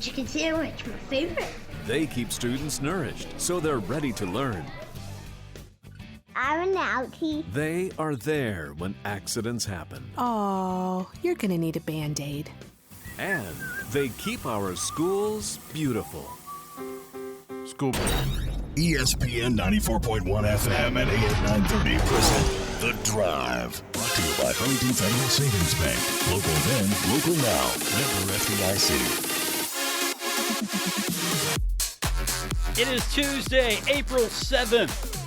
Chicken sandwich, my favorite. They keep students nourished, so they're ready to learn. I'm an outie. They are there when accidents happen. Oh, you're gonna need a Band-Aid. And they keep our schools beautiful. School. ESPN 94.1 FM and AM 930 present The Drive. Brought to you by Huntington Federal Savings Bank. Local then, local now. Member FDIC. It is Tuesday, April 7th.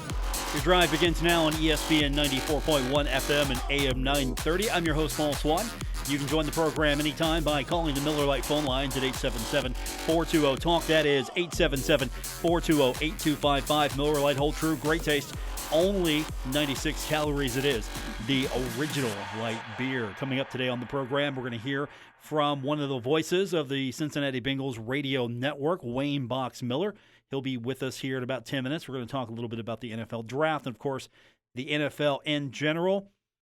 Your drive begins now on ESPN 94.1 FM and AM 930. I'm your host, Paul Swann. You can join the program anytime by calling the Miller Lite phone lines at 877-420-TALK. That is 877-420-8255. Miller Lite, hold true, great taste. Only 96 calories it is. The original light beer. Coming up today on the program, we're going to hear from one of the voices of the Cincinnati Bengals Radio Network, Wayne Box Miller. He'll be with us here in about 10 minutes. We're going to talk a little bit about the NFL draft and, of course, the NFL in general.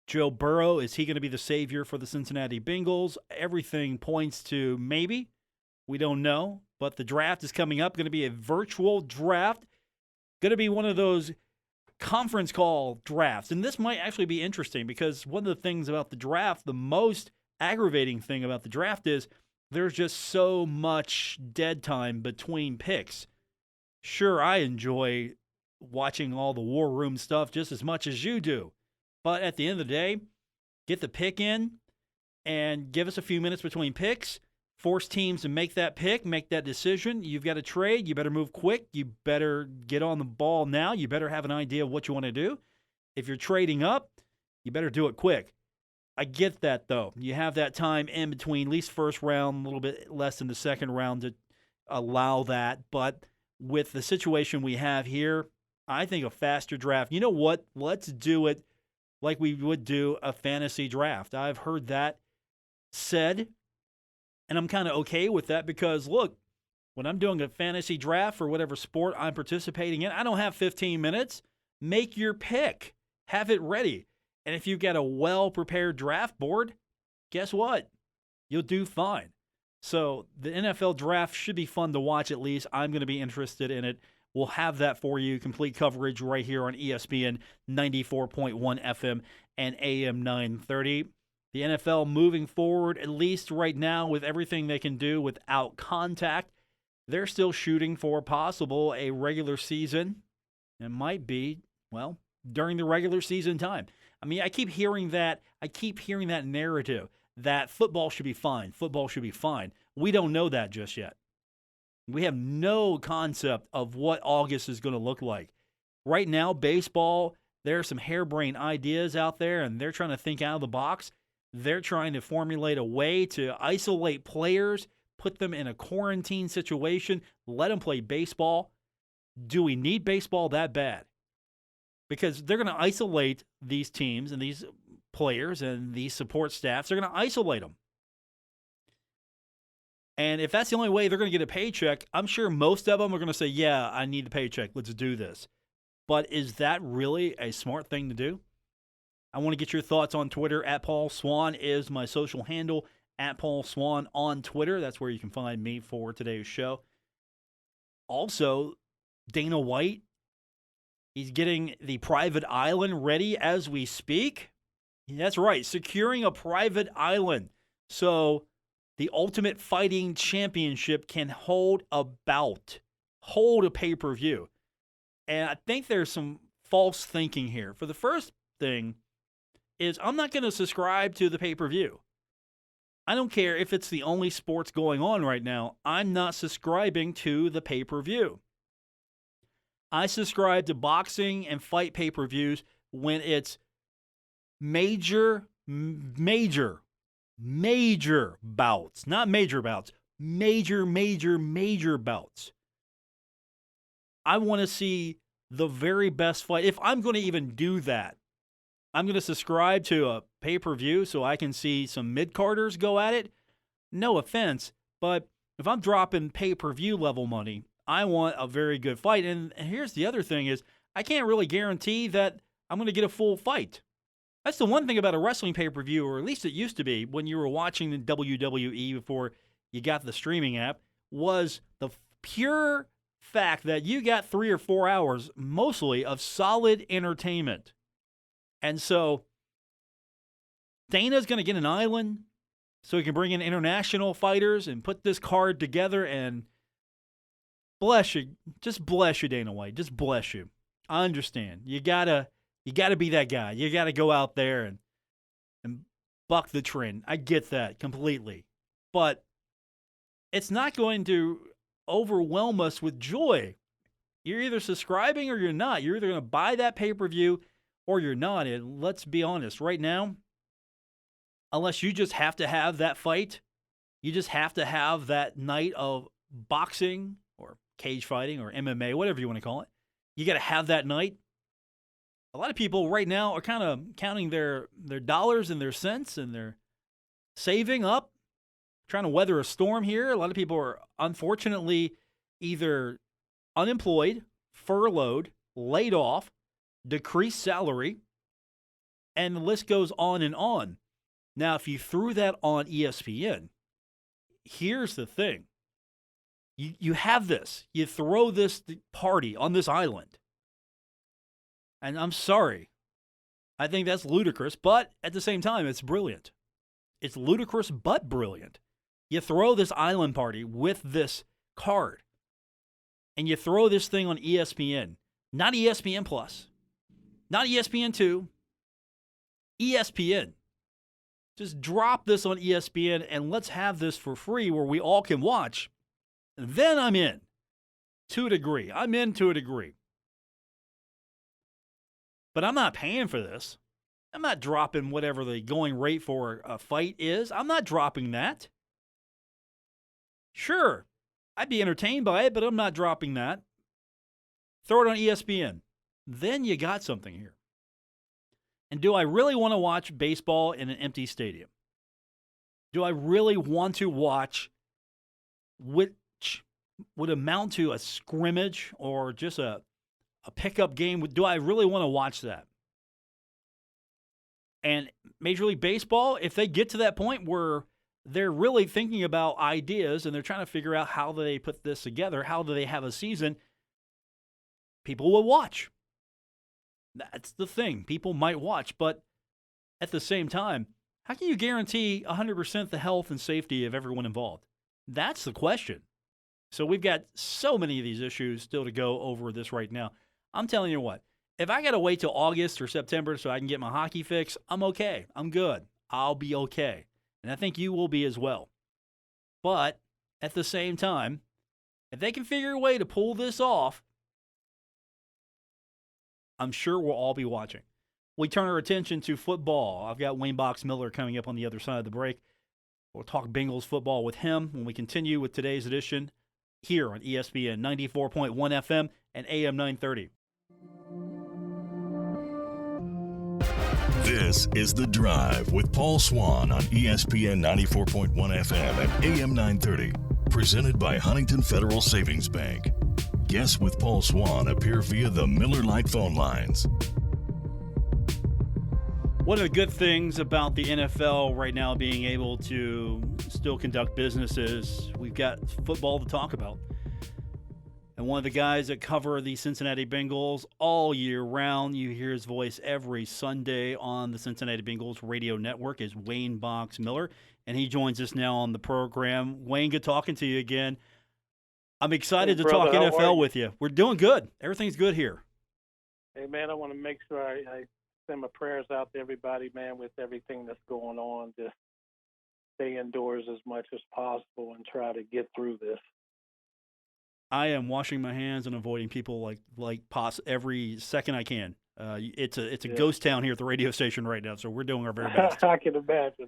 Joe Burrow, is he going to be the savior for the Cincinnati Bengals? Everything points to maybe. We don't know. But the draft is coming up. Going to be a virtual draft. Going to be one of those conference call drafts. And this might actually be interesting because one of the things about the draft, the most aggravating thing about the draft is there's just so much dead time between picks. Sure, I enjoy watching all the war room stuff just as much as you do. But at the end of the day, get the pick in and give us a few minutes between picks. Force teams to make that pick, make that decision. You've got to trade. You better move quick. You better get on the ball now. You better have an idea of what you want to do. If you're trading up, you better do it quick. I get that, though. You have that time in between, at least first round, a little bit less than the second round to allow that. But with the situation we have here, I think a faster draft. You know what? Let's do it like we would do a fantasy draft. I've heard that said, and I'm kind of okay with that because, look, when I'm doing a fantasy draft for whatever sport I'm participating in, I don't have 15 minutes. Make your pick. Have it ready. And if you've got a well-prepared draft board, guess what? You'll do fine. So the NFL draft should be fun to watch at least. I'm going to be interested in it. We'll have that for you, complete coverage right here on ESPN 94.1 FM and AM 930. The NFL moving forward, at least right now, with everything they can do without contact, they're still shooting for possible a regular season. It might be, well, during the regular season time. I mean, I keep hearing that narrative that football should be fine. Football should be fine. We don't know that just yet. We have no concept of what August is going to look like. Right now, baseball, there are some harebrained ideas out there, and they're trying to think out of the box. They're trying to formulate a way to isolate players, put them in a quarantine situation, let them play baseball. Do we need baseball that bad? Because they're going to isolate these teams and these players and these support staffs. They're going to isolate them. And if that's the only way they're going to get a paycheck, I'm sure most of them are going to say, yeah, I need the paycheck. Let's do this. But is that really a smart thing to do? I want to get your thoughts on Twitter. At Paul Swann is my social handle. At Paul Swann on Twitter. That's where you can find me for today's show. Also, Dana White, he's getting the private island ready as we speak. That's right, securing a private island. So the Ultimate Fighting Championship can hold a pay-per-view. And I think there's some false thinking here. For the first thing is I'm not going to subscribe to the pay-per-view. I don't care if it's the only sports going on right now. I'm not subscribing to the pay-per-view. I subscribe to boxing and fight pay-per-views when it's major bouts. Not major bouts. Major bouts. I want to see the very best fight. If I'm going to even do that, I'm going to subscribe to a pay-per-view so I can see some mid-carders go at it. No offense, but if I'm dropping pay-per-view level money, I want a very good fight. And here's the other thing is I can't really guarantee that I'm going to get a full fight. That's the one thing about a wrestling pay-per-view, or at least it used to be when you were watching the WWE before you got the streaming app, was the pure fact that you got 3 or 4 hours, mostly, of solid entertainment. And so Dana's going to get an island so he can bring in international fighters and put this card together, and bless you. Just bless you, Dana White. Just bless you. I understand. You gotta be that guy. You gotta go out there and buck the trend. I get that completely. But it's not going to overwhelm us with joy. You're either subscribing or you're not. You're either going to buy that pay-per-view or you're not. And let's be honest, right now, unless you just have to have that fight, you just have to have that night of boxing or cage fighting or MMA, whatever you want to call it. You got to have that night. A lot of people right now are kind of counting their dollars and their cents, and they're saving up, trying to weather a storm here. A lot of people are unfortunately either unemployed, furloughed, laid off, decreased salary, and the list goes on and on. Now, if you threw that on ESPN, here's the thing. You have this. You throw this party on this island. And I'm sorry. I think that's ludicrous, but at the same time, it's brilliant. It's ludicrous, but brilliant. You throw this island party with this card, and you throw this thing on ESPN. Not ESPN Plus. Not ESPN2. ESPN. Just drop this on ESPN, and let's have this for free where we all can watch. Then I'm in. To a degree. I'm in to a degree. But I'm not paying for this. I'm not dropping whatever the going rate for a fight is. I'm not dropping that. Sure, I'd be entertained by it, but I'm not dropping that. Throw it on ESPN. Then you got something here. And do I really want to watch baseball in an empty stadium? Do I really want to watch which would amount to a scrimmage or just a pickup game? Do I really want to watch that? And Major League Baseball, if they get to that point where they're really thinking about ideas and they're trying to figure out how do they put this together, how do they have a season, people will watch. That's the thing. People might watch, but at the same time, how can you guarantee 100% the health and safety of everyone involved? That's the question. So we've got so many of these issues still to go over this right now. I'm telling you what, if I got to wait till August or September so I can get my hockey fix, I'm okay. I'm good. I'll be okay. And I think you will be as well. But at the same time, if they can figure a way to pull this off, I'm sure we'll all be watching. We turn our attention to football. I've got Wayne Box Miller coming up on the other side of the break. We'll talk Bengals football with him when we continue with today's edition here on ESPN 94.1 FM and AM 930. This is The Drive with Paul Swann on ESPN 94.1 FM and AM 930. Presented by Huntington Federal Savings Bank. Guests with Paul Swann appear via the Miller Lite phone lines. One of the good things about the NFL right now being able to still conduct business is we've got football to talk about. And one of the guys that cover the Cincinnati Bengals all year round, you hear his voice every Sunday on the Cincinnati Bengals Radio Network, is Wayne Box Miller. And he joins us now on the program. Wayne, good talking to you again. I'm excited to talk NFL with you. We're doing good. Everything's good here. Hey, man, I want to make sure I send my prayers out to everybody, man, with everything that's going on. Just stay indoors as much as possible and try to get through this. I am washing my hands and avoiding people every second I can. It's a ghost town here at the radio station right now, so we're doing our very best. I can imagine.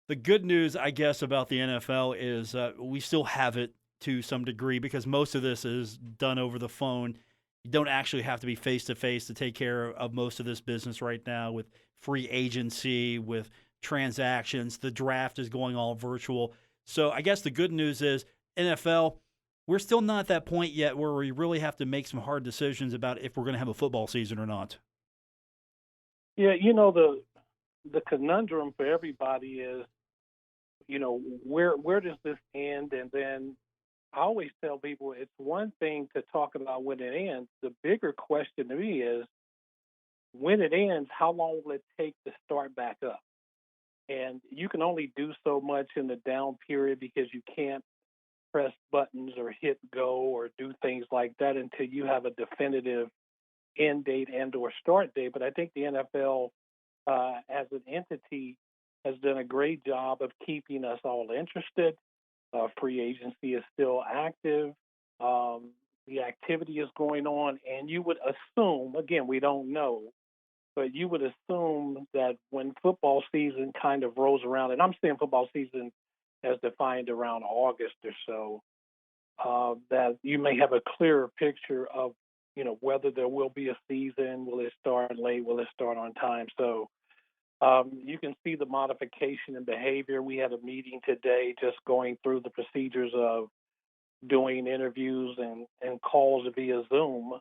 The good news, I guess, about the NFL is we still have it to some degree because most of this is done over the phone. You don't actually have to be face-to-face to take care of most of this business right now with free agency, with transactions. The draft is going all virtual. So I guess the good news is NFL, we're still not at that point yet where we really have to make some hard decisions about if we're going to have a football season or not. Yeah, the conundrum for everybody is, where does this end? And then I always tell people it's one thing to talk about when it ends. The bigger question to me is when it ends, how long will it take to start back up? And you can only do so much in the down period because you can't press buttons or hit go or do things like that until you have a definitive end date and or start date. But I think the NFL as an entity has done a great job of keeping us all interested. Free agency is still active. The activity is going on, and you would assume, again, we don't know, but you would assume that when football season kind of rolls around, and I'm saying football season as defined around August or so, that you may have a clearer picture of, whether there will be a season, will it start late, will it start on time. So you can see the modification in behavior. We had a meeting today just going through the procedures of doing interviews and calls via Zoom,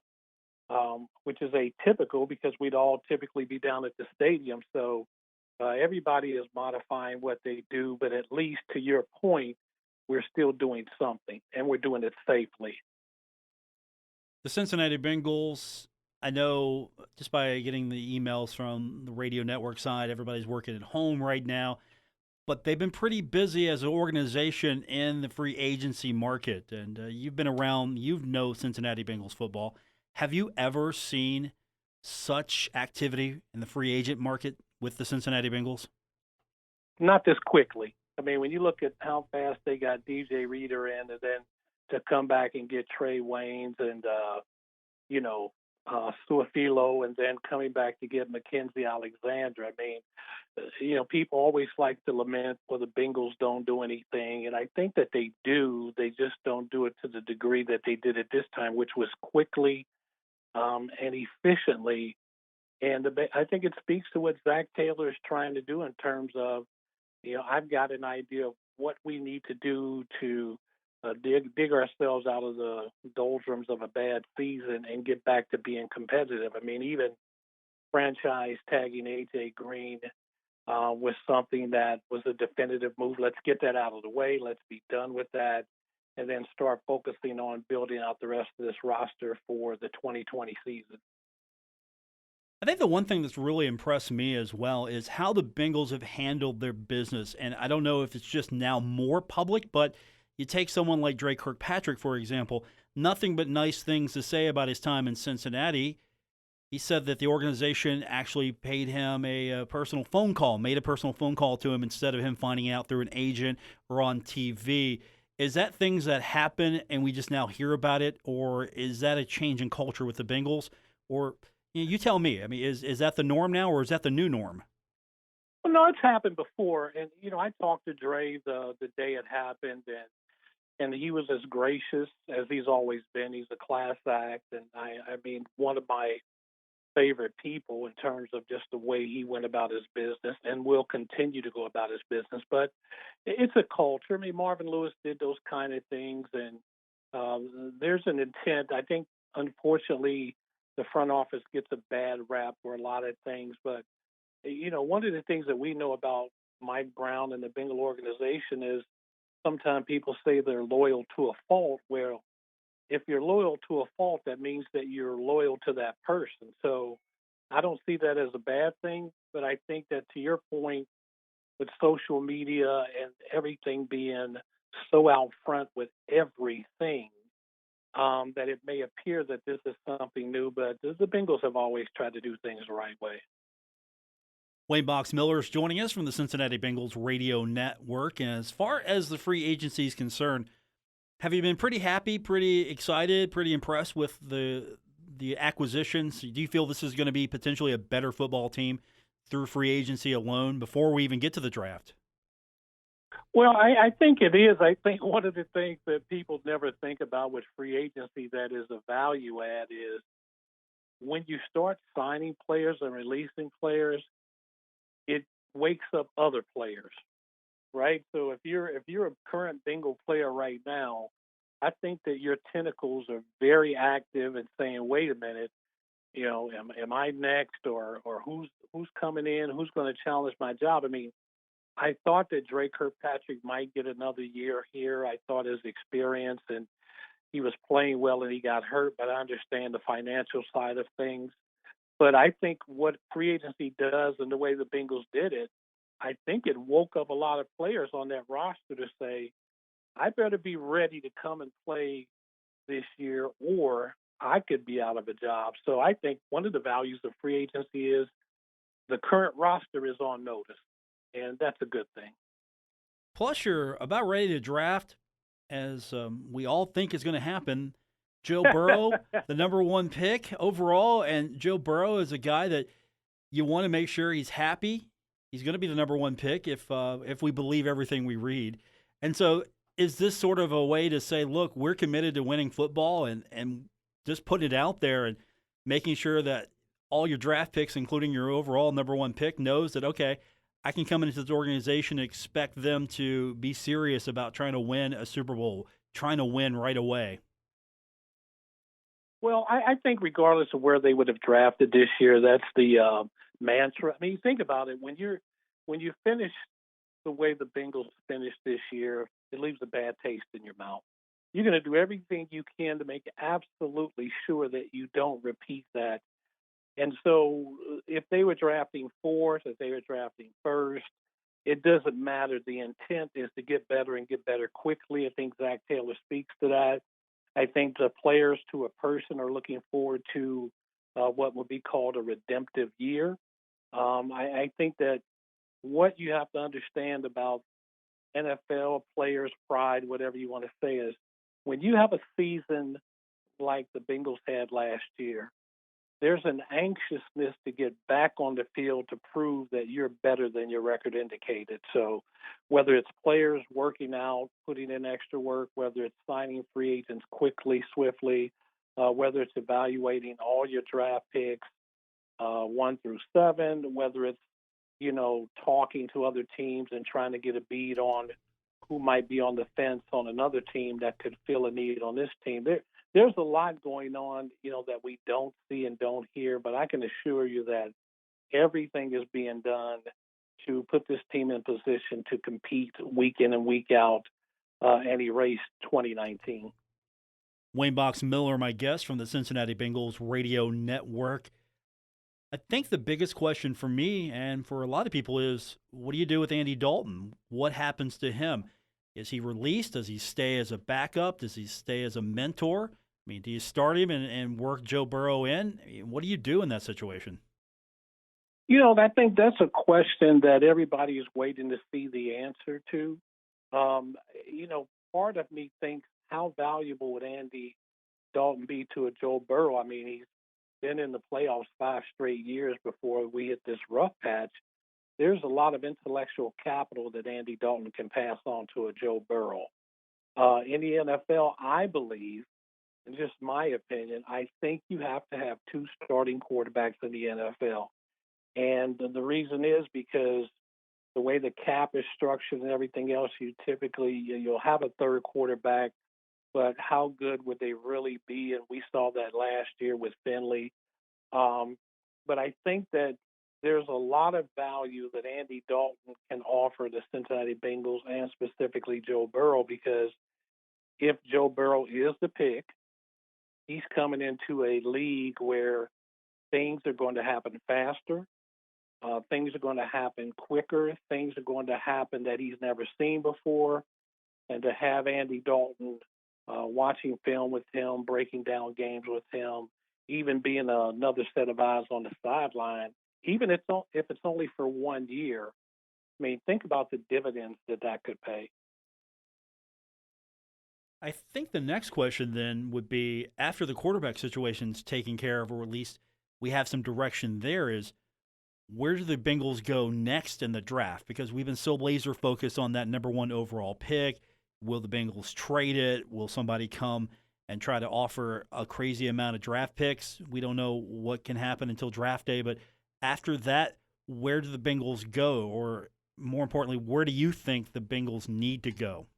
which is atypical because we'd all typically be down at the stadium. So everybody is modifying what they do, but at least to your point, we're still doing something, and we're doing it safely. The Cincinnati Bengals, I know just by getting the emails from the radio network side, everybody's working at home right now, but they've been pretty busy as an organization in the free agency market. And you've been around, you know Cincinnati Bengals football. Have you ever seen such activity in the free agent market with the Cincinnati Bengals? Not this quickly. I mean, when you look at how fast they got DJ Reader in, and then to come back and get Trey Waynes and, Suafilo, and then coming back to get Mackenzie Alexander. I mean, people always like to lament, well, the Bengals don't do anything. And I think that they do. They just don't do it to the degree that they did it this time, which was quickly and efficiently. And I think it speaks to what Zach Taylor is trying to do in terms of, I've got an idea of what we need to do to dig ourselves out of the doldrums of a bad season and get back to being competitive. I mean, even franchise tagging A.J. Green was something that was a definitive move. Let's get that out of the way. Let's be done with that, and then start focusing on building out the rest of this roster for the 2020 season. I think the one thing that's really impressed me as well is how the Bengals have handled their business. And I don't know if it's just now more public, but you take someone like Dre Kirkpatrick, for example, nothing but nice things to say about his time in Cincinnati. He said that the organization actually paid him a personal phone call, made a personal phone call to him instead of him finding out through an agent or on TV. Is that things that happen and we just now hear about it, or is that a change in culture with the Bengals? Or you tell me. I mean, is that the norm now, or is that the new norm? Well, no, it's happened before. And, I talked to Dre the day it happened, and he was as gracious as he's always been. He's a class act. And, I mean, one of my favorite people in terms of just the way he went about his business and will continue to go about his business. But it's a culture. I mean, Marvin Lewis did those kind of things, and there's an intent. I think, unfortunately, the front office gets a bad rap for a lot of things. But, one of the things that we know about Mike Brown and the Bengal organization is sometimes people say they're loyal to a fault. Well, if you're loyal to a fault, that means that you're loyal to that person. So I don't see that as a bad thing. But I think that, to your point, with social media and everything being so out front with everything, that it may appear that this is something new, but the Bengals have always tried to do things the right way. Wayne Box Miller is joining us from the Cincinnati Bengals Radio Network. And as far as the free agency is concerned, have you been pretty happy, pretty excited, pretty impressed with the acquisitions? Do you feel this is going to be potentially a better football team through free agency alone before we even get to the draft? Well, I think it is. I think one of the things that people never think about with free agency that is a value add is when you start signing players and releasing players, it wakes up other players, right? So if you're a current Bengal player right now, I think that your tentacles are very active and saying, wait a minute, am I next, or who's coming in, who's going to challenge my job? I mean, I thought that Dre Kirkpatrick might get another year here. I thought his experience and he was playing well and he got hurt, but I understand the financial side of things. But I think what free agency does and the way the Bengals did it, I think it woke up a lot of players on that roster to say, I better be ready to come and play this year or I could be out of a job. So I think one of the values of free agency is the current roster is on notice, and that's a good thing. Plus, you're about ready to draft, as we all think is going to happen, Joe Burrow, the number one pick overall. And Joe Burrow is a guy that you want to make sure he's happy. He's going to be the number one pick if we believe everything we read. And so is this sort of a way to say, look, we're committed to winning football and just put it out there and making sure that all your draft picks, including your overall number one pick, knows that, okay, I can come into this organization and expect them to be serious about trying to win a Super Bowl, trying to win right away? Well, I think regardless of where they would have drafted this year, that's the mantra. I mean, think about it. When you finish the way the Bengals finished this year, it leaves a bad taste in your mouth. You're going to do everything you can to make absolutely sure that you don't repeat that. And so if they were drafting fourth, if they were drafting first, it doesn't matter. The intent is to get better and get better quickly. I think Zach Taylor speaks to that. I think the players to a person are looking forward to what would be called a redemptive year. I think that what you have to understand about NFL players' pride, whatever you want to say, is when you have a season like the Bengals had last year, there's an anxiousness to get back on the field to prove that you're better than your record indicated. So whether it's players working out, putting in extra work, whether it's signing free agents quickly, swiftly, whether it's evaluating all your draft picks, 1 through 7, whether it's, talking to other teams and trying to get a bead on who might be on the fence on another team that could fill a need on this team. There's a lot going on, that we don't see and don't hear, but I can assure you that everything is being done to put this team in position to compete week in and week out and erase 2019. Wayne Box Miller, my guest from the Cincinnati Bengals Radio Network. I think the biggest question for me and for a lot of people is, what do you do with Andy Dalton? What happens to him? Is he released? Does he stay as a backup? Does he stay as a mentor? I mean, do you start him and work Joe Burrow in? What do you do in that situation? I think that's a question that everybody is waiting to see the answer to. Part of me thinks, how valuable would Andy Dalton be to a Joe Burrow? I mean, he's been in the playoffs 5 straight years before we hit this rough patch. There's a lot of intellectual capital that Andy Dalton can pass on to a Joe Burrow. In the NFL, I believe, in just my opinion, I think you have to have 2 starting quarterbacks in the NFL. And the reason is because the way the cap is structured and everything else, you'll have a third quarterback, but how good would they really be? And we saw that last year with Finley. But I think that there's a lot of value that Andy Dalton can offer the Cincinnati Bengals and specifically Joe Burrow, because if Joe Burrow is the pick, he's coming into a league where things are going to happen faster. Things are going to happen quicker. Things are going to happen that he's never seen before. And to have Andy Dalton watching film with him, breaking down games with him, even being another set of eyes on the sideline, even if it's only for 1 year, I mean, think about the dividends that could pay. I think the next question then would be, after the quarterback situation's taken care of, or at least we have some direction there, is where do the Bengals go next in the draft? Because we've been so laser focused on that number 1 overall pick. Will the Bengals trade it? Will somebody come and try to offer a crazy amount of draft picks? We don't know what can happen until draft day, but after that, where do the Bengals go? Or more importantly, where do you think the Bengals need to go?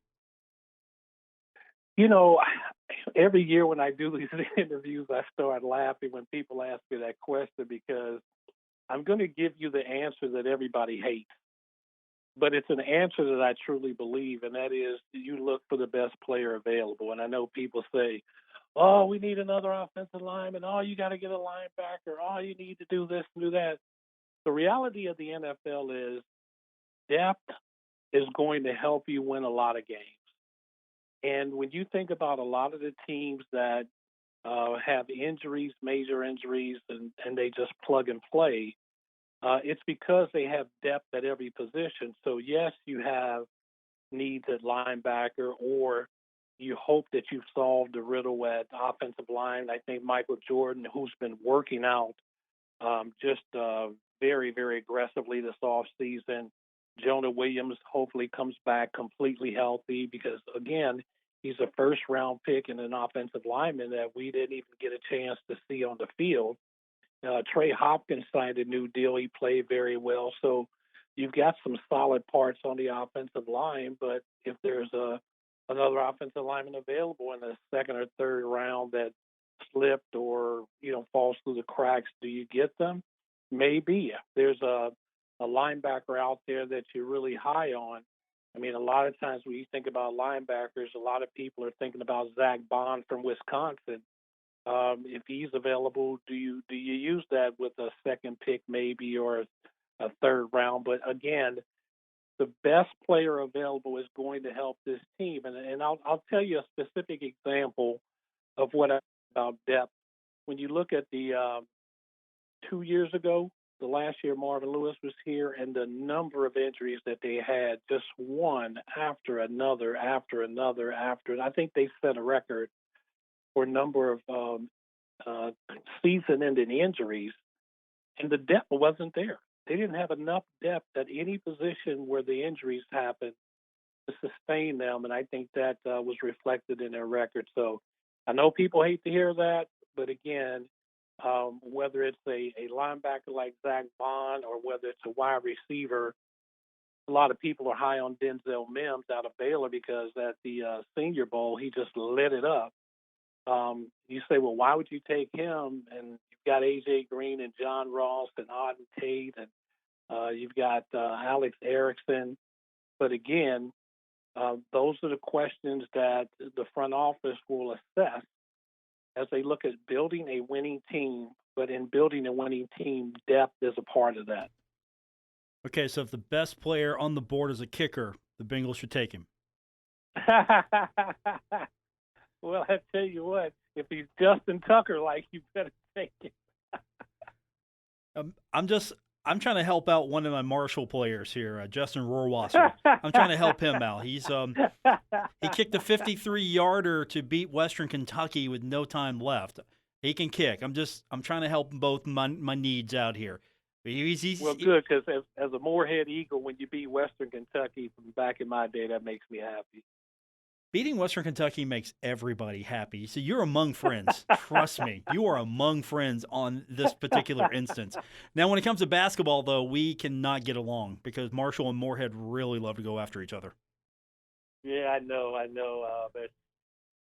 Every year when I do these interviews, I start laughing when people ask me that question, because I'm going to give you the answer that everybody hates. but it's an answer that I truly believe, and that is you look for the best player available. And I know people say, oh, we need another offensive lineman. Oh, you got to get a linebacker. Oh, you need to do this and do that. The reality of the NFL is depth is going to help you win a lot of games. And when you think about a lot of the teams that have injuries, major injuries, and they just plug and play, it's because they have depth at every position. So, yes, you have needs at linebacker, or you hope that you've solved the riddle at offensive line. I think Michael Jordan, who's been working out just very, very aggressively this offseason. Jonah Williams hopefully comes back completely healthy because, again, he's a first-round pick and an offensive lineman that we didn't even get a chance to see on the field. Trey Hopkins signed a new deal. He played very well. So you've got some solid parts on the offensive line, but if there's another offensive lineman available in the second or third round that slipped or, falls through the cracks, do you get them? Maybe. If there's a linebacker out there that you're really high on, I mean, a lot of times when you think about linebackers, a lot of people are thinking about Zach Bond from Wisconsin. If he's available, do you use that with a second pick maybe or a third round? But again, the best player available is going to help this team. And I'll tell you a specific example of what I about depth. When you look at the 2 years ago, the last year Marvin Lewis was here, and the number of injuries that they had, just one after another, I think they set a record for number of season-ending injuries, and the depth wasn't there. They didn't have enough depth at any position where the injuries happened to sustain them, and I think that was reflected in their record. So I know people hate to hear that, but again, whether it's a linebacker like Zach Bond or whether it's a wide receiver, a lot of people are high on Denzel Mims out of Baylor because at the Senior Bowl, he just lit it up. You say, well, why would you take him? And you've got A.J. Green and John Ross and Auden Tate, and you've got Alex Erickson. But again, those are the questions that the front office will assess as they look at building a winning team. But in building a winning team, depth is a part of that. Okay, so if the best player on the board is a kicker, the Bengals should take him. Well, I tell you what, if he's Justin Tucker, you better take him. I'm trying to help out one of my Marshall players here, Justin Rohrwasser. I'm trying to help him out. He kicked a 53-yarder to beat Western Kentucky with no time left. He can kick. I'm trying to help both my needs out here. Well, good, because as a Moorhead Eagle, when you beat Western Kentucky from back in my day, that makes me happy. Beating Western Kentucky makes everybody happy. So you're among friends. Trust me. You are among friends on this particular instance. Now, when it comes to basketball, though, we cannot get along because Marshall and Moorhead really love to go after each other. Yeah, I know. But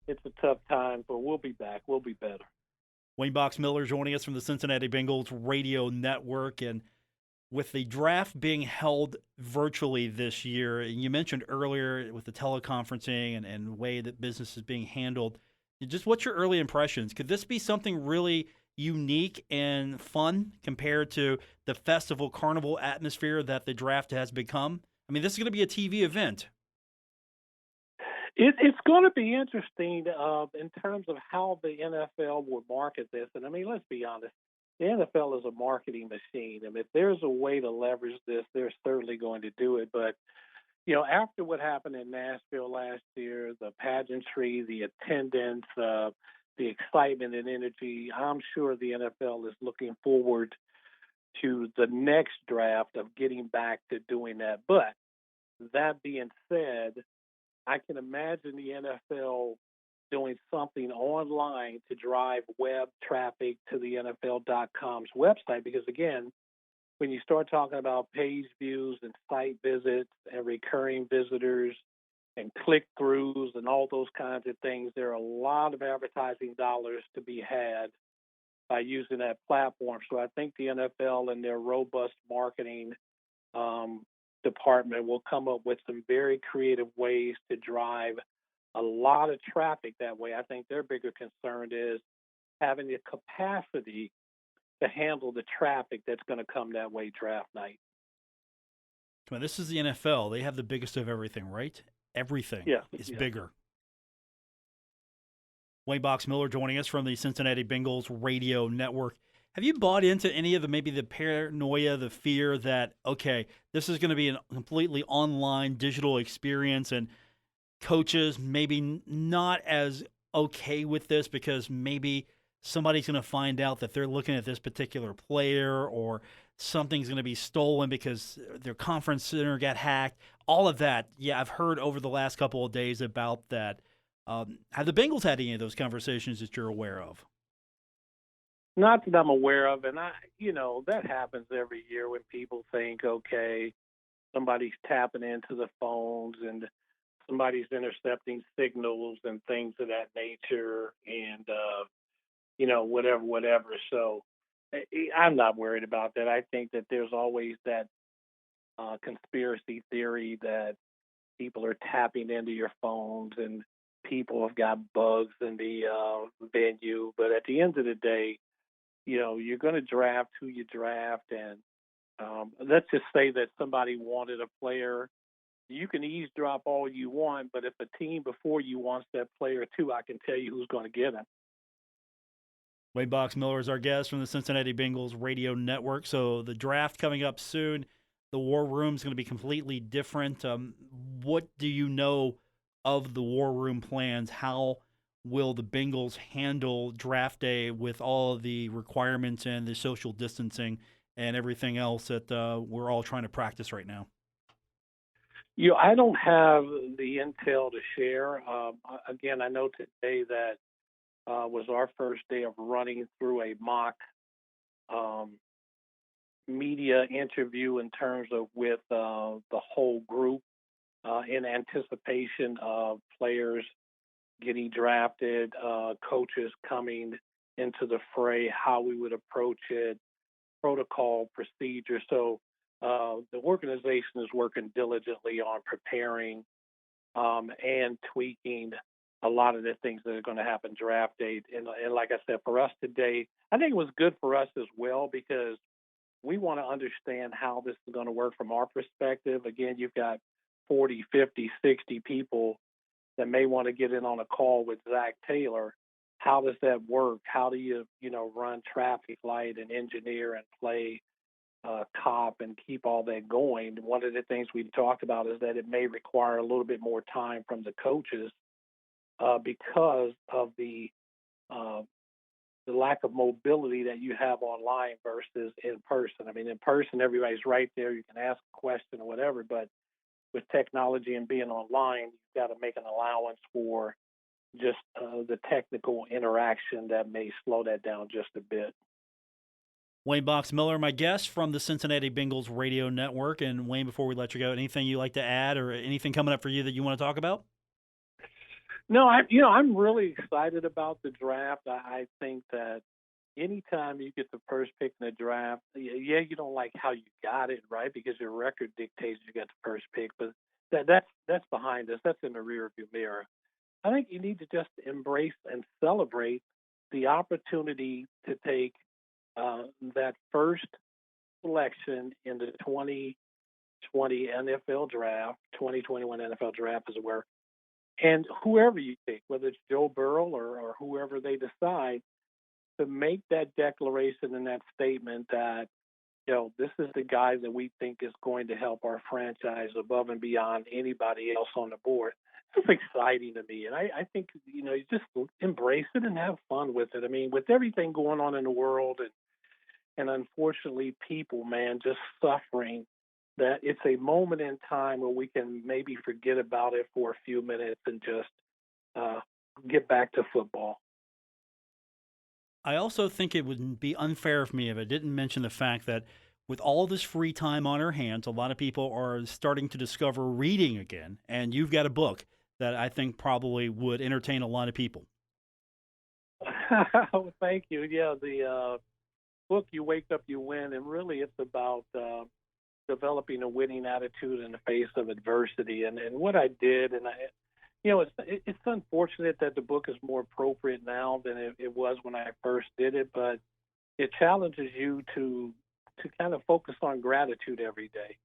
it's a tough time, but we'll be back. We'll be better. Wayne Box Miller joining us from the Cincinnati Bengals Radio Network. And with the draft being held virtually this year, and you mentioned earlier with the teleconferencing and the way that business is being handled, just what's your early impressions? Could this be something really unique and fun compared to the festival carnival atmosphere that the draft has become? I mean, this is going to be a TV event. It's going to be interesting in terms of how the NFL will market this. And, I mean, let's be honest. The NFL is a marketing machine. I mean, if there's a way to leverage this, they're certainly going to do it. But, after what happened in Nashville last year, the pageantry, the attendance, the excitement and energy, I'm sure the NFL is looking forward to the next draft of getting back to doing that. But that being said, I can imagine the NFL doing something online to drive web traffic to the NFL.com's website. Because, again, when you start talking about page views and site visits and recurring visitors and click-throughs and all those kinds of things, there are a lot of advertising dollars to be had by using that platform. So I think the NFL and their robust marketing department will come up with some very creative ways to drive a lot of traffic that way. I think their bigger concern is having the capacity to handle the traffic that's going to come that way draft night. Come on, this is the NFL. They have the biggest of everything, right? Everything is bigger. Wayne Box Miller joining us from the Cincinnati Bengals Radio Network. Have you bought into any of maybe the paranoia, the fear that, okay, this is going to be a completely online digital experience and coaches maybe not as okay with this because maybe somebody's going to find out that they're looking at this particular player or something's going to be stolen because their conference center got hacked? All of that, yeah, I've heard over the last couple of days about that. Have the Bengals had any of those conversations that you're aware of? Not that I'm aware of, and that happens every year when people think, okay, somebody's tapping into the phones and somebody's intercepting signals and things of that nature, and whatever. So I'm not worried about that. I think that there's always that conspiracy theory that people are tapping into your phones and people have got bugs in the venue. But at the end of the day, you're going to draft who you draft, and let's just say that somebody wanted a player. You can eavesdrop all you want, but if a team before you wants that player too, I can tell you who's going to get him. Wayne Box Miller is our guest from the Cincinnati Bengals Radio Network. So the draft coming up soon. The war room is going to be completely different. What do you know of the war room plans? How will the Bengals handle draft day with all of the requirements and the social distancing and everything else that we're all trying to practice right now? I don't have the intel to share. Again, I know today that was our first day of running through a mock media interview in terms of with the whole group in anticipation of players getting drafted, coaches coming into the fray, how we would approach it, protocol, procedure. So the organization is working diligently on preparing and tweaking a lot of the things that are going to happen draft day. And like I said, for us today, I think it was good for us as well because we want to understand how this is going to work from our perspective. Again, you've got 40, 50, 60 people that may want to get in on a call with Zach Taylor. How does that work? How do you run traffic light and engineer and play cop and keep all that going? One of the things we talked about is that it may require a little bit more time from the coaches because of the lack of mobility that you have online versus in person. I mean, in person, everybody's right there. You can ask a question or whatever, but with technology and being online, you've got to make an allowance for just the technical interaction that may slow that down just a bit. Wayne Box Miller, my guest from the Cincinnati Bengals Radio Network. And Wayne, before we let you go, anything you'd like to add or anything coming up for you that you want to talk about? No, I'm really excited about the draft. I think that anytime you get the first pick in the draft, yeah, you don't like how you got it, right? Because your record dictates you got the first pick, but that's behind us. That's in the rearview mirror. I think you need to just embrace and celebrate the opportunity to take that first selection in the 2020 NFL draft, 2021 NFL draft, as it were. And whoever you take, whether it's Joe Burrow or whoever they decide, to make that declaration and that statement that, this is the guy that we think is going to help our franchise above and beyond anybody else on the board. It's exciting to me. And I think, you just embrace it and have fun with it. I mean, with everything going on in the world and unfortunately people, man, just suffering, that it's a moment in time where we can maybe forget about it for a few minutes and just get back to football. I also think it would be unfair of me if I didn't mention the fact that with all this free time on our hands, a lot of people are starting to discover reading again, and you've got a book that I think probably would entertain a lot of people. Thank you. Yeah, the book, You Wake Up, You Win, and really it's about developing a winning attitude in the face of adversity. And what I did, and it's unfortunate that the book is more appropriate now than it was when I first did it, but it challenges you to kind of focus on gratitude every day.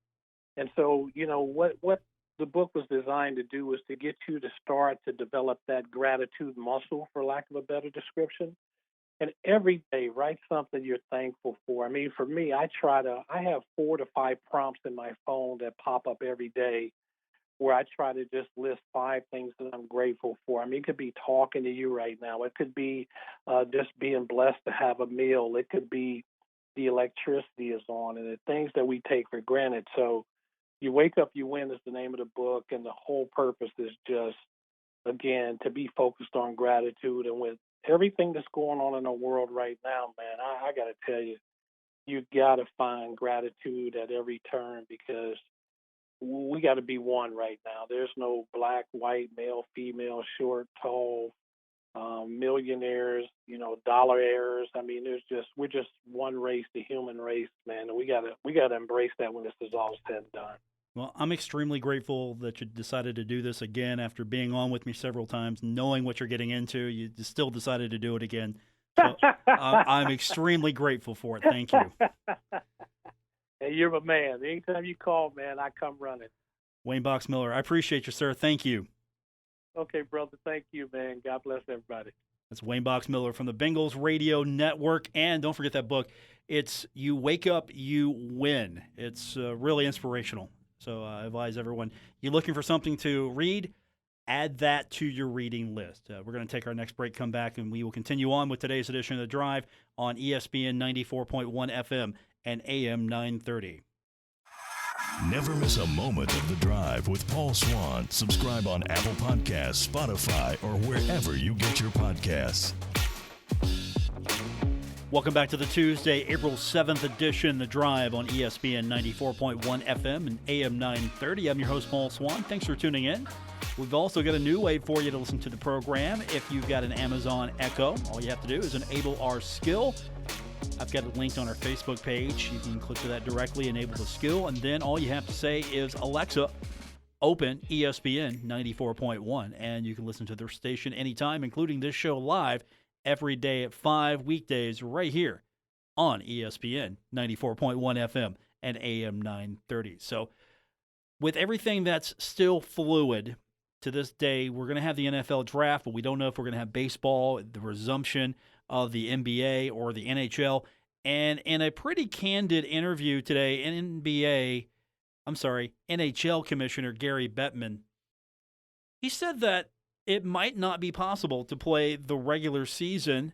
And so, what the book was designed to do was to get you to start to develop that gratitude muscle, for lack of a better description. And every day, write something you're thankful for. I mean, for me, I have 4 to 5 prompts in my phone that pop up every day where I try to just list 5 things that I'm grateful for. I mean, it could be talking to you right now. It could be just being blessed to have a meal. It could be the electricity is on, and the things that we take for granted. So You Wake Up, You Win is the name of the book, and the whole purpose is just, again, to be focused on gratitude. And with everything that's going on in the world right now, man, I got to tell you, you got to find gratitude at every turn, because we got to be one right now. There's no black, white, male, female, short, tall, millionaires, dollar heirs. I mean, we're just one race, the human race, man. And we gotta embrace that when this is all said and done. Well, I'm extremely grateful that you decided to do this again after being on with me several times, knowing what you're getting into. You still decided to do it again. So I'm extremely grateful for it. Thank you. Hey, you're my man. Anytime you call, man, I come running. Wayne Box Miller, I appreciate you, sir. Thank you. Okay, brother. Thank you, man. God bless everybody. That's Wayne Box Miller from the Bengals Radio Network. And don't forget that book. It's You Wake Up, You Win. It's really inspirational. So I advise everyone, you're looking for something to read, add that to your reading list. We're going to take our next break, come back, and we will continue on with today's edition of The Drive on ESPN 94.1 FM and AM 930. Never miss a moment of The Drive with Paul Swann. Subscribe on Apple Podcasts, Spotify, or wherever you get your podcasts. Welcome back to the Tuesday, April 7th edition, The Drive on ESPN 94.1 FM and AM 930. I'm your host, Paul Swann. Thanks for tuning in. We've also got a new way for you to listen to the program. If you've got an Amazon Echo, all you have to do is enable our skill. I've got it linked on our Facebook page. You can click to that directly, enable the skill, and then all you have to say is, Alexa, open ESPN 94.1, and you can listen to their station anytime, including this show live every day at 5 weekdays right here on ESPN 94.1 FM and AM 930. So with everything that's still fluid to this day, we're going to have the NFL draft, but we don't know if we're going to have baseball, the resumption of the NBA or the NHL. And in a pretty candid interview today, NHL Commissioner Gary Bettman, he said that it might not be possible to play the regular season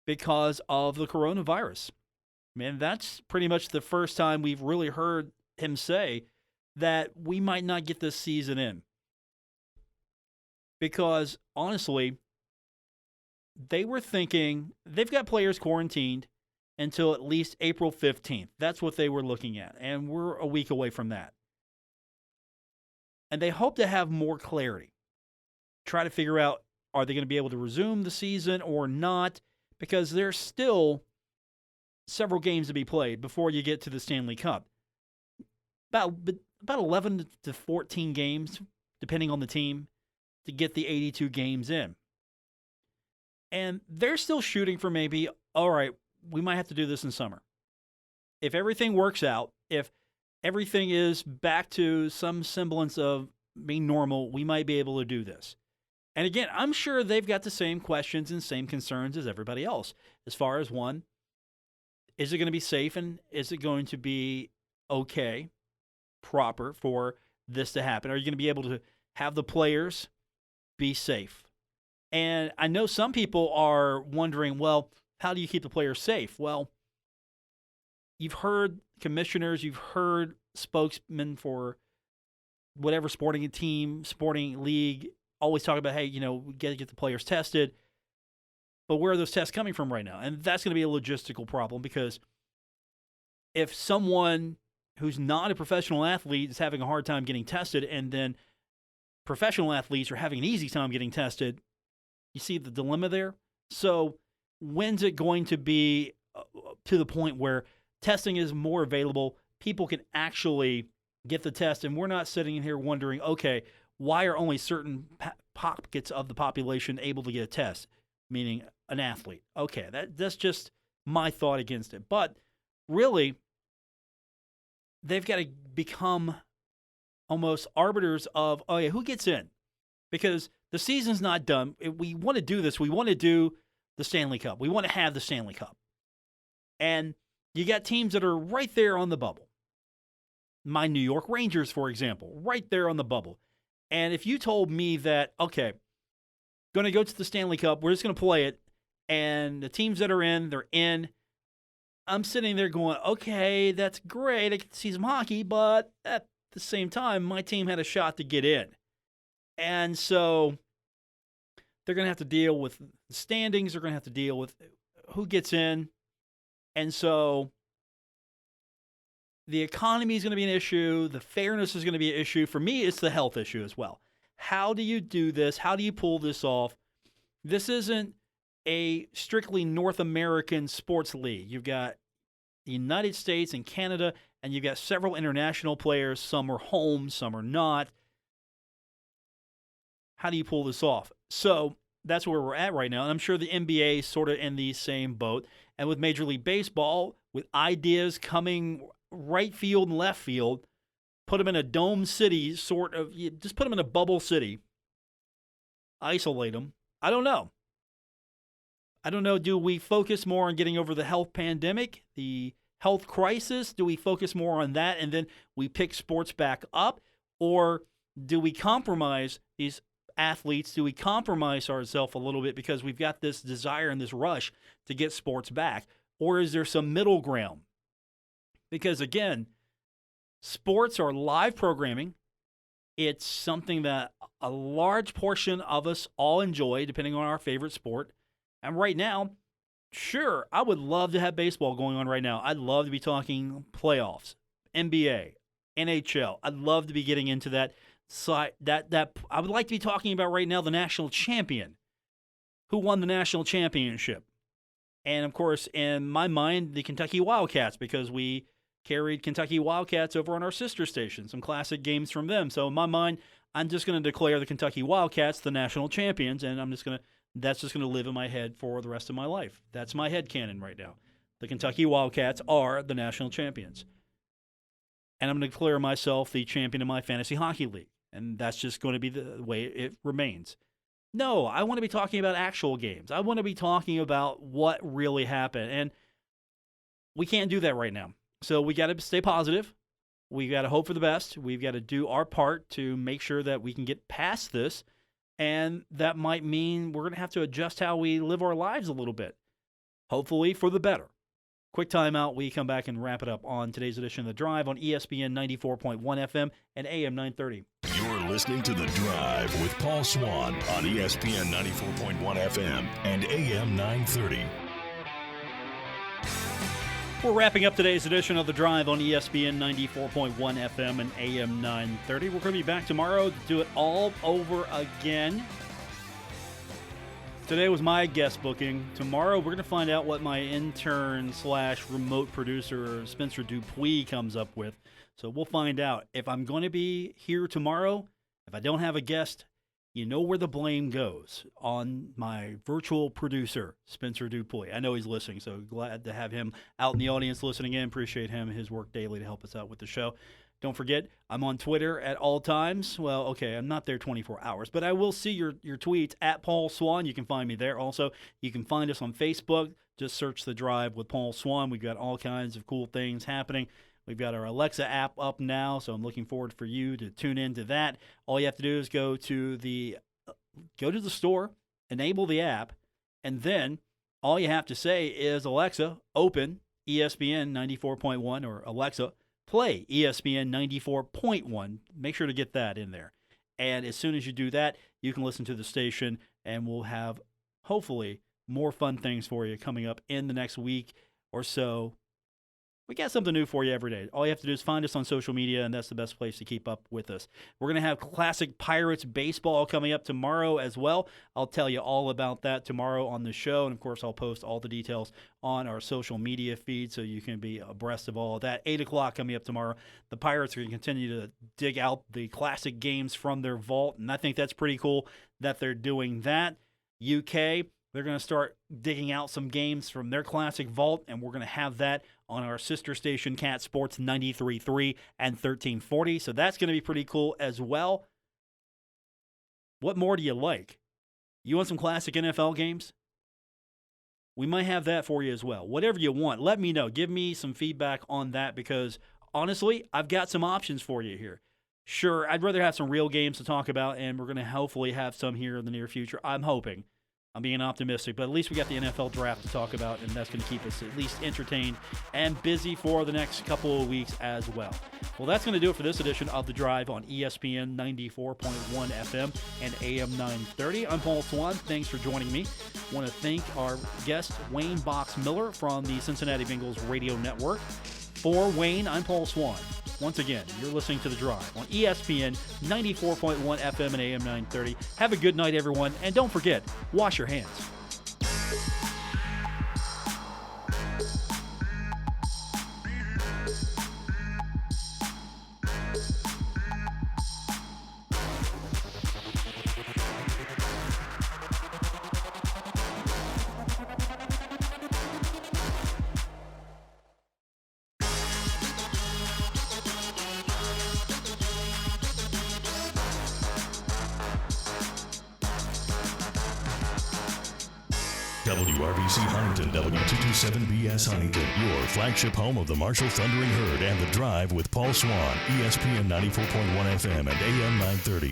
because of the coronavirus. Man, that's pretty much the first time we've really heard him say that we might not get this season in. Because, honestly, they were thinking they've got players quarantined until at least April 15th. That's what they were looking at, and we're a week away from that. And they hope to have more clarity. Try to figure out, are they going to be able to resume the season or not? Because there's still several games to be played before you get to the Stanley Cup. About 11 to 14 games, depending on the team, to get the 82 games in. And they're still shooting for maybe, all right, we might have to do this in summer. If everything works out, if everything is back to some semblance of being normal, we might be able to do this. And again, I'm sure they've got the same questions and same concerns as everybody else. As far as one, is it going to be safe and is it going to be okay, proper for this to happen? Are you going to be able to have the players be safe? And I know some people are wondering, well, how do you keep the players safe? Well, you've heard commissioners, you've heard spokesmen for whatever sporting team, sporting league, always talk about, hey, we got to get the players tested. But where are those tests coming from right now? And that's going to be a logistical problem, because if someone who's not a professional athlete is having a hard time getting tested, and then professional athletes are having an easy time getting tested, you see the dilemma there? So when's it going to be to the point where testing is more available, people can actually get the test, and we're not sitting in here wondering, okay, why are only certain pockets of the population able to get a test, meaning an athlete? Okay, that's just my thought against it. But really, they've got to become almost arbiters of, oh yeah, who gets in? Because the season's not done. We want to do this. We want to do the Stanley Cup. We want to have the Stanley Cup. And you got teams that are right there on the bubble. My New York Rangers, for example, right there on the bubble. And if you told me that, okay, going to go to the Stanley Cup, we're just going to play it, and the teams that are in, they're in, I'm sitting there going, okay, that's great. I get to see some hockey, but at the same time, my team had a shot to get in. And so they're going to have to deal with the standings. They're going to have to deal with who gets in. And so the economy is going to be an issue. The fairness is going to be an issue. For me, it's the health issue as well. How do you do this? How do you pull this off? This isn't a strictly North American sports league. You've got the United States and Canada, and you've got several international players. Some are home, some are not. How do you pull this off? So that's where we're at right now. And I'm sure the NBA is sort of in the same boat. And with Major League Baseball, with ideas coming right field and left field, put them in a dome city, sort of, just put them in a bubble city, isolate them. I don't know. Do we focus more on getting over the health pandemic, the health crisis? Do we focus more on that and then we pick sports back up? Or do we compromise these athletes? Do we compromise ourselves a little bit because we've got this desire and this rush to get sports back? Or is there some middle ground? Because again, sports are live programming. It's something that a large portion of us all enjoy, depending on our favorite sport. And right now, sure, I would love to have baseball going on right now. I'd love to be talking playoffs, NBA, NHL. I'd love to be getting into that. So that I would like to be talking about right now the national champion. Who won the national championship? And, of course, in my mind, the Kentucky Wildcats, because we carried Kentucky Wildcats over on our sister station, some classic games from them. So in my mind, I'm just going to declare the Kentucky Wildcats the national champions, and that's just going to live in my head for the rest of my life. That's my headcanon right now. The Kentucky Wildcats are the national champions. And I'm going to declare myself the champion of my fantasy hockey league. And that's just going to be the way it remains. No, I want to be talking about actual games. I want to be talking about what really happened. And we can't do that right now. So we got to stay positive. We got to hope for the best. We've got to do our part to make sure that we can get past this. And that might mean we're going to have to adjust how we live our lives a little bit. Hopefully for the better. Quick timeout. We come back and wrap it up on today's edition of The Drive on ESPN 94.1 FM and AM 930. You're listening to The Drive with Paul Swann on ESPN 94.1 FM and AM 930. We're wrapping up today's edition of The Drive on ESPN 94.1 FM and AM 930. We're going to be back tomorrow to do it all over again. Today was my guest booking. Tomorrow we're going to find out what my intern / remote producer Spencer Dupuis comes up with. So we'll find out. If I'm going to be here tomorrow, if I don't have a guest, you know where the blame goes, on my virtual producer, Spencer Dupuis. I know he's listening, so glad to have him out in the audience listening in. Appreciate him, his work daily to help us out with the show. Don't forget, I'm on Twitter at all times. Well, okay, I'm not there 24 hours, but I will see your tweets at Paul Swann. You can find me there. Also, you can find us on Facebook. Just search The Drive with Paul Swann. We've got all kinds of cool things happening. We've got our Alexa app up now, so I'm looking forward for you to tune into that. All you have to do is go to the store, enable the app, and then all you have to say is, Alexa, open ESPN 94.1, or Alexa, play ESPN 94.1. Make sure to get that in there. And as soon as you do that, you can listen to the station, and we'll have, hopefully, more fun things for you coming up in the next week or so. We got something new for you every day. All you have to do is find us on social media, and that's the best place to keep up with us. We're going to have Classic Pirates baseball coming up tomorrow as well. I'll tell you all about that tomorrow on the show, and of course I'll post all the details on our social media feed so you can be abreast of all of that. 8 o'clock coming up tomorrow. The Pirates are going to continue to dig out the classic games from their vault, and I think that's pretty cool that they're doing that. UK, they're going to start digging out some games from their classic vault, and we're going to have that on our sister station, Cat Sports 93.3 and 1340. So that's going to be pretty cool as well. What more do you like? You want some classic NFL games? We might have that for you as well. Whatever you want, let me know. Give me some feedback on that because, honestly, I've got some options for you here. Sure, I'd rather have some real games to talk about, and we're going to hopefully have some here in the near future. I'm hoping. I'm being optimistic, but at least we got the NFL draft to talk about, and that's going to keep us at least entertained and busy for the next couple of weeks as well. Well, that's going to do it for this edition of The Drive on ESPN 94.1 FM and AM 930. I'm Paul Swann. Thanks for joining me. I want to thank our guest, Wayne Box Miller from the Cincinnati Bengals Radio Network. For Wayne, I'm Paul Swann. Once again, you're listening to The Drive on ESPN 94.1 FM and AM 930. Have a good night, everyone, and don't forget, wash your hands. WRBC Huntington, W227BS Huntington, your flagship home of the Marshall Thundering Herd and The Drive with Paul Swann, ESPN 94.1 FM and AM 930.